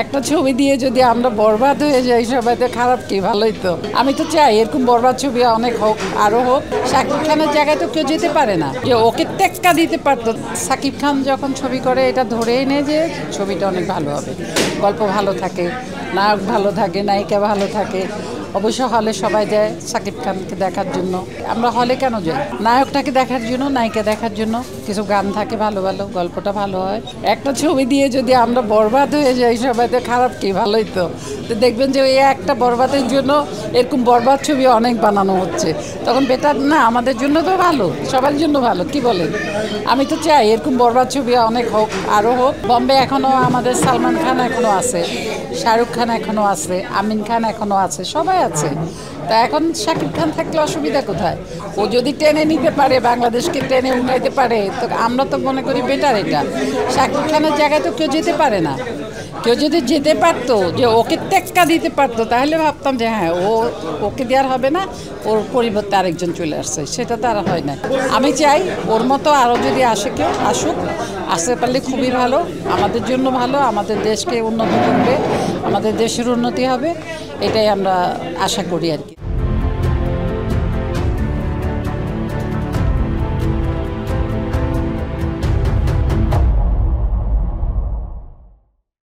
একটা ছবি দিয়ে যদি আমরা বরবাদ হয়ে যাই সবাই, তো খারাপ কি, ভালোই তো। আমি তো চাই এরকম বরবাদ ছবি অনেক হোক, আরো হোক। শাকিব খানের জায়গায় তো কেউ যেতে পারে না, যে ওকে টেক্কা দিতে পারতো। শাকিব খান যখন ছবি করে এটা ধরে এনে যে ছবিটা অনেক ভালো হবে, গল্প ভালো থাকে, নায়ক ভালো থাকে, নায়িকা ভালো থাকে। অবশ্য হলে সবাই যায় শাকিব খানকে দেখার জন্য। আমরা হলে কেন যাই? নায়কটাকে দেখার জন্য, নায়িকা দেখার জন্য। কিছু গান থাকে ভালো ভালো, গল্পটা ভালো হয়। একটা ছবি দিয়ে যদি আমরা বরবাদ হয়ে যাই সবাই, তো খারাপ কি, ভালোই তো। তো দেখবেন যে এই একটা বরবাদের জন্য এরকম বরবাদ ছবি অনেক বানানো হচ্ছে। তখন বেটার না, আমাদের জন্য তো ভালো, সবার জন্য ভালো, কি বলেন? আমি তো চাই এরকম বরবাদ ছবি অনেক হোক, আরও হোক। বম্বে এখনও আমাদের সালমান খান এখনও আছে, শাহরুখ খান এখনও আছে, আমিন খান এখনও আছে, সবাই আছে। তা এখন শাকিব খান থাকলে অসুবিধা কোথায়? ও যদি টেনে নিতে পারে, বাংলাদেশকে টেনে উঠাইতে পারে, তো আমরা তো মনে করি বেটার এটা। শাকিব খানের জায়গায় তো কেউ যেতে পারে না। কেউ যদি যেতে পারতো, যে ওকে টেক্কা দিতে পারতো, তাহলে ভাবতাম যে হ্যাঁ, ওকে দেওয়ার হবে না, ওর পরিবর্তে আরেকজন চলে আসছে। সেটা তো আর হয় না। আমি চাই ওর মতো আরও যদি আসে, কেউ আসুক, আসতে পারলে খুবই ভালো, আমাদের জন্য ভালো, আমাদের দেশকে উন্নত করবে, আমাদের দেশের উন্নতি হবে, এটাই আমরা আশা করি আর কি।